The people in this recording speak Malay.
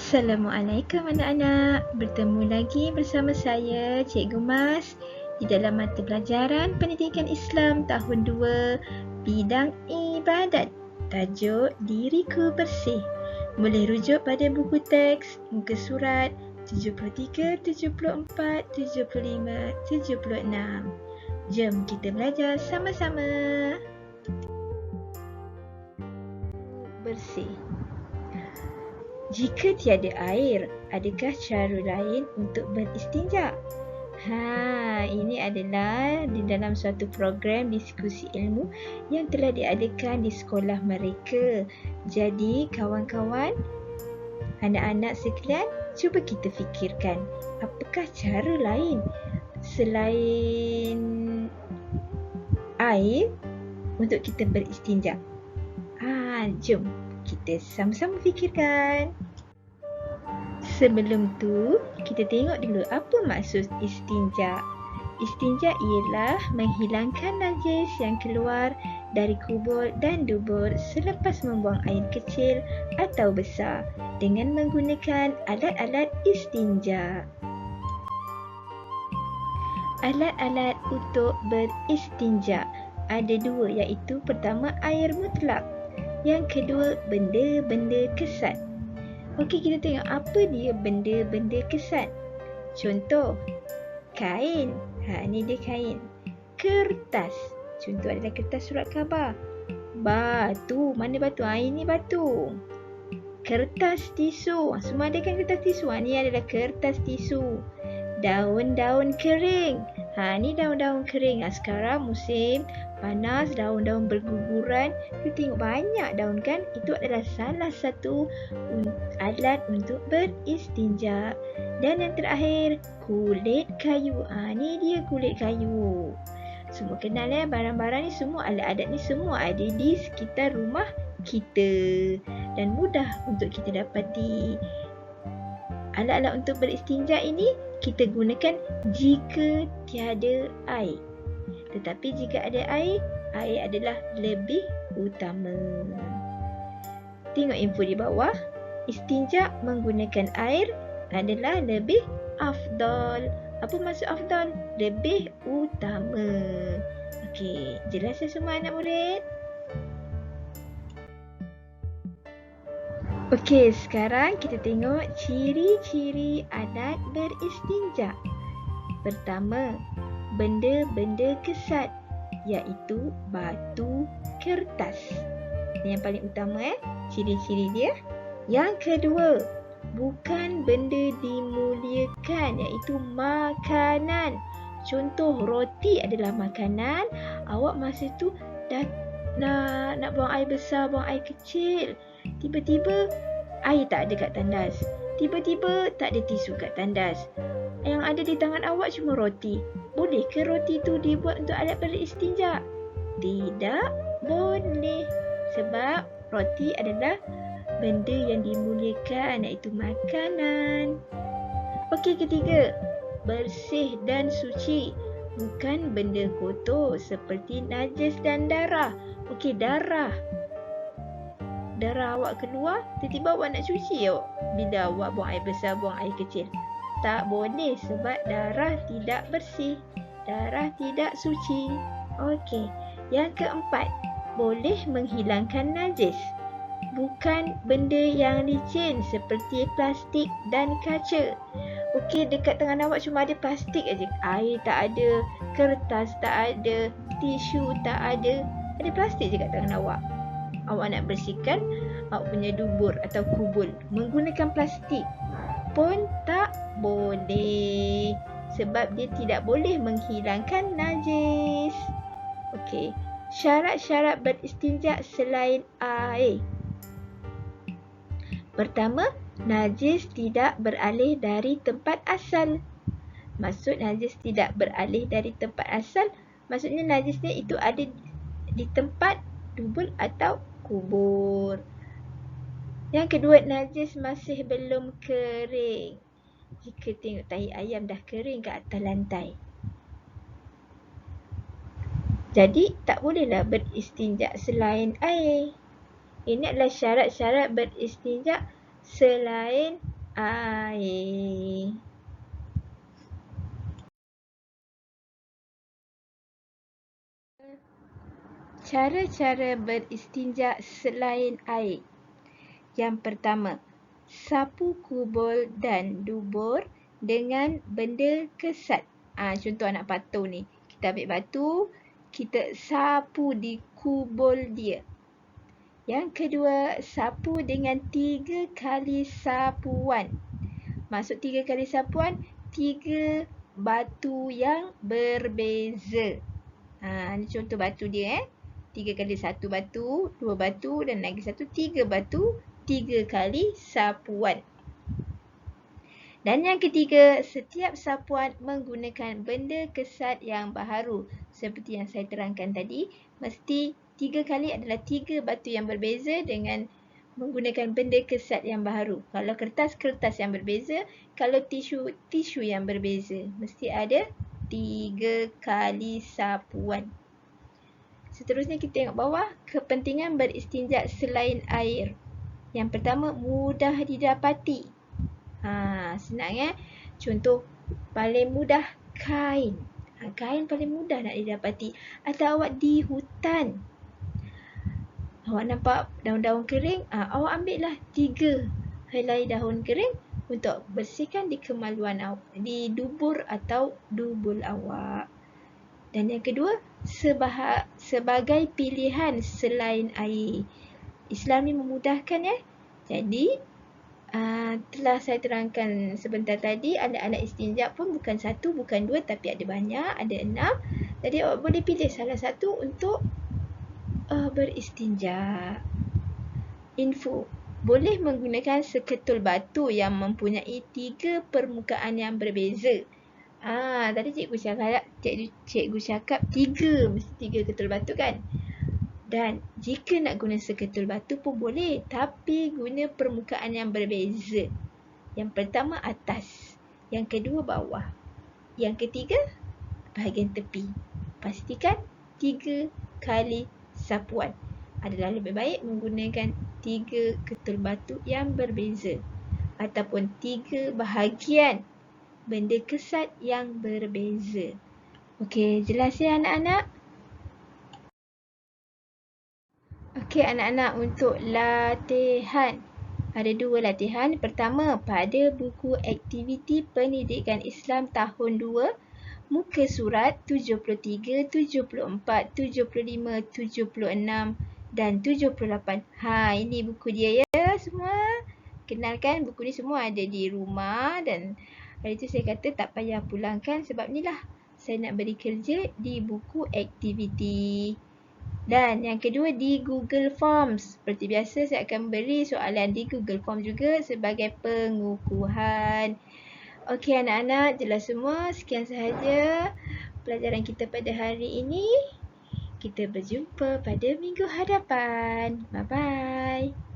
Assalamualaikum anak-anak. Bertemu lagi bersama saya Cikgu Mas di dalam mata pelajaran Pendidikan Islam tahun 2 bidang ibadat. Tajuk Diriku Bersih. Boleh rujuk pada buku teks muka surat 73, 74, 75, 76. Jom kita belajar sama-sama. Bersih. Jika tiada air, adakah cara lain untuk beristinja? Ini adalah di dalam suatu program diskusi ilmu yang telah diadakan di sekolah mereka. Jadi, kawan-kawan, anak-anak sekalian, cuba kita fikirkan, apakah cara lain selain air untuk kita beristinja? Jom kita sama-sama fikirkan. Sebelum tu, kita tengok dulu apa maksud istinja. Istinja ialah menghilangkan najis yang keluar dari kubur dan dubur selepas membuang air kecil atau besar dengan menggunakan alat-alat istinja. Alat-alat untuk beristinja ada dua, iaitu pertama air mutlak, yang kedua benda-benda kesat. Okey, kita tengok apa dia benda-benda kesat. Contoh, kain. Ni dia kain. Kertas. Contoh adalah kertas surat khabar. Batu. Mana batu? Ini batu. Kertas tisu. Semua ada kan kertas tisu? Ni adalah kertas tisu. Daun-daun kering. Ni daun-daun kering. Sekarang musim panas, daun-daun berguguran. Kita tengok banyak daun kan? Itu adalah salah satu alat untuk beristinja. Dan yang terakhir, kulit kayu. Ni dia kulit kayu. Semua kenal barang-barang ni semua, alat-alat ni semua ada di sekitar rumah kita. Dan mudah untuk kita dapati. Alat-alat untuk beristinja ini kita gunakan jika tiada air. Tetapi jika ada air, air adalah lebih utama. Tengok info di bawah. Istinja menggunakan air adalah lebih afdal. Apa maksud afdal? Lebih utama. Okey, jelas semua anak murid? Okey, sekarang kita tengok ciri-ciri alat beristinja. Pertama, benda-benda kesat, iaitu batu, kertas. Ini yang paling utama ciri-ciri dia. Yang kedua, bukan benda dimuliakan, iaitu makanan. Contoh, roti adalah makanan. Awak masa tu dah nak buang air besar, buang air kecil. Tiba-tiba air tak ada kat tandas. Tiba-tiba tak ada tisu kat tandas. Yang ada di tangan awak cuma roti. Boleh ke roti tu dibuat untuk alat beristinja? Tidak boleh. Sebab roti adalah benda yang dimuliakan, iaitu makanan. Okey, ketiga, bersih dan suci. Bukan benda kotor seperti najis dan darah. Okey, darah awak keluar, tiba-tiba awak nak cuci bila awak buang air besar, buang air kecil. Tak boleh sebab darah tidak bersih. Darah tidak suci. Okey. Yang keempat, boleh menghilangkan najis. Bukan benda yang licin seperti plastik dan kaca. Okey, dekat tangan awak cuma ada plastik aja. Air tak ada, kertas tak ada, tisu tak ada. Ada plastik je kat tangan awak. Awak nak bersihkan awak punya dubur atau kubur menggunakan plastik pun tak boleh. Sebab dia tidak boleh menghilangkan najis. Okey. Syarat-syarat beristinja selain air. Pertama, najis tidak beralih dari tempat asal. Maksud najis tidak beralih dari tempat asal, maksudnya najisnya itu ada di tempat dubur atau kubur. Yang kedua, najis masih belum kering. Jika tengok tahi ayam dah kering kat atas lantai, jadi tak bolehlah beristinja selain air. Ini adalah syarat-syarat beristinja selain air. Cara-cara beristinja selain air. Yang pertama, sapu kubul dan dubur dengan benda kesat. Contoh anak patung ni. Kita ambil batu, kita sapu di kubul dia. Yang kedua, sapu dengan 3 kali sapuan. Maksud 3 kali sapuan, 3 batu yang berbeza. Ini contoh batu dia 3 kali 1 batu, 2 batu dan lagi satu 3 batu, 3 kali sapuan. Dan yang ketiga, setiap sapuan menggunakan benda kesat yang baharu. Seperti yang saya terangkan tadi, mesti 3 kali adalah 3 batu yang berbeza dengan menggunakan benda kesat yang baharu. Kalau kertas yang berbeza, kalau tisu yang berbeza. Mesti ada 3 kali sapuan. Seterusnya kita tengok bawah, kepentingan beristinja selain air. Yang pertama, mudah didapati. Senang Contoh, paling mudah kain. Kain paling mudah nak didapati. Atau awak di hutan, awak nampak daun-daun kering, awak ambil lah 3 helai daun kering untuk bersihkan di kemaluan awak, di dubur atau dubul awak. Dan yang kedua, sebagai pilihan selain air. Islam ni memudahkan Jadi, telah saya terangkan sebentar tadi, alat-alat istinja pun bukan 1, bukan 2, tapi ada banyak, ada 6. Jadi awak boleh pilih salah satu untuk beristinja. Info, boleh menggunakan seketul batu yang mempunyai 3 permukaan yang berbeza. Tadi cikgu cakap 3, mesti 3 ketul batu kan? Dan jika nak guna seketul batu pun boleh, tapi guna permukaan yang berbeza. Yang pertama atas, yang kedua bawah, yang ketiga bahagian tepi. Pastikan 3 kali sapuan. Adalah lebih baik menggunakan 3 ketul batu yang berbeza ataupun 3 bahagian benda kesat yang berbeza. Okey, jelas ya anak-anak? Okey anak-anak, untuk latihan. Ada 2 latihan. Pertama, pada buku aktiviti pendidikan Islam tahun 2, muka surat 73, 74, 75, 76 dan 78. Ini buku dia ya semua. Kenalkan, buku ni semua ada di rumah dan hari tu saya kata tak payah pulangkan sebab ni lah saya nak beri kerja di buku aktiviti. Dan yang kedua di Google Forms. Seperti biasa saya akan beri soalan di Google Forms juga sebagai pengukuhan. Okey anak-anak, jelas semua. Sekian sahaja pelajaran kita pada hari ini. Kita berjumpa pada minggu hadapan. Bye-bye.